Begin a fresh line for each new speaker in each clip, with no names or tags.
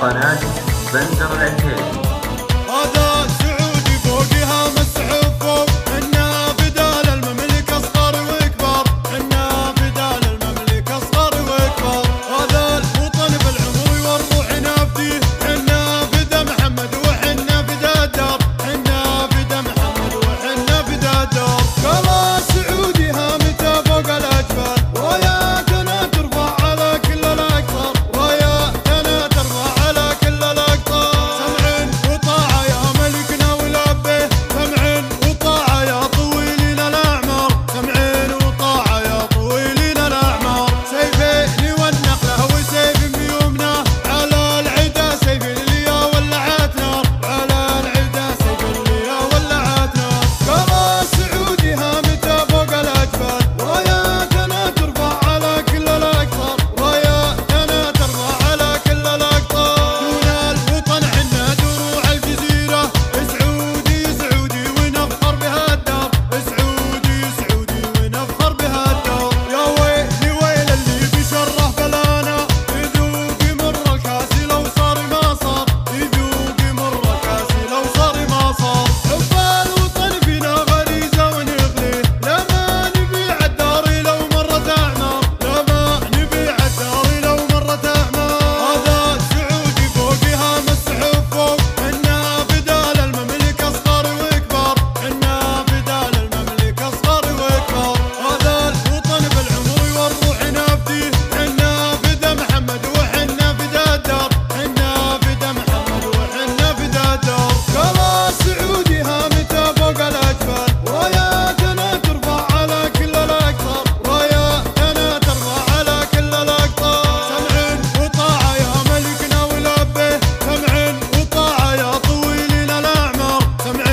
قناة بندر العتيبي.
هذا سعودي فوقها مسحوب فوق، إنا بدال المملكة أصغر وكبر، إنا بدال المملكة أصغر وكبر. هذا الوطن بالعمر والروح نفديه، إنا فدا محمد وحنا فدا الدار، إنا فدا محمد وحنا فدا الدار. قال سعودي هامته فوق الأجبال، راياتنا ترفع على كل الأقطار، راياتنا ترفع على كل الأقطار. سمع وطاعة يا ملكنا ولبيه، سمع وطاعة يا طويلين الأعمار، سمع وطاعة يا طويلين الأعمار. سيفين والنقلة وسيف بيومنا، على العدا سيف اللي يا ولعت نار، على العدا سيف اللي يا ولعت نار. قال سعودي هامته فوق الأجبال، راياتنا ترفع على كل الأقطار، راياتنا ترفع على كل الأقطار. دون الوطن عنا دروع الجزيرة، سعودي سعودي ونفخر بها الدار، سعودي سعودي ونفخر بها الدار. يا ويلي ويل اللي بيشرف بلانا، يذوق مر الكاس لو صار ما صار، يذوق مر الكاس لو صار ما صار. حب الوطن فينا غريزة ونغليه، لا ما نبيع الدار لو مرت أعمار، لا ما نبيع الدار لو مرت أعمار. هذا سعودي فوقها مسحوب فوق، إنا بدال المملكة أصغر وكبر، إنا بدال المملكة أصغر وكبر. هذا الوطن بالعمر والروح نفديه، إنا فدا محمد وحنا فدا الدار، إنا فدا محمد وحنا فدا الدار. قال سعودي هامته فوق الأجبال، راياتنا ترفع على كل الأقطار، راياتنا ترفع على كل الأقطار. سمع وطاعة يا ملكنا ولبيه، سمع وطاعة يا طويلين الأعمار، سمع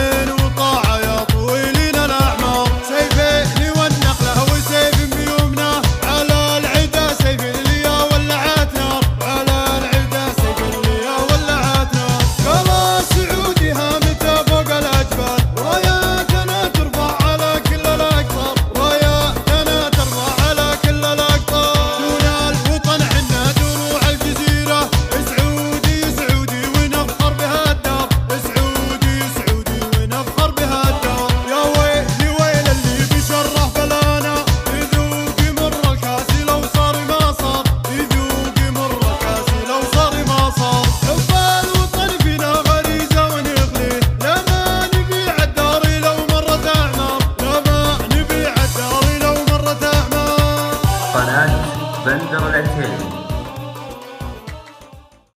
وطاعة يا طويلين الأعمار. سيفين والنقلة وسيف بيومنا، على العدا سيف اللي يا ولعت نار، على العدا سيف اللي يا ولعت نار. قال سعودي هامته فوق الأجبال، راياتنا ترفع على كل الأقطار، راياتنا ترفع على كل الأقطار. دون الوطن عنا دروع الجزيرة، سعودي سعودي ونفخر بها الدار، سعودي سعودي ونفخر بها الدار. يا ويلي ويل اللي بيشرف بلانا، يذوق مر الكاس لو صار ما صار، يذوق مر الكاس لو صار ما صار. حب الوطن فينا غريزة ونغليه، لا ما نبيع الدار لو مرت أعمار، لا ما نبيع الدار لو مرت أعمار.
قناة بندر العتيبي.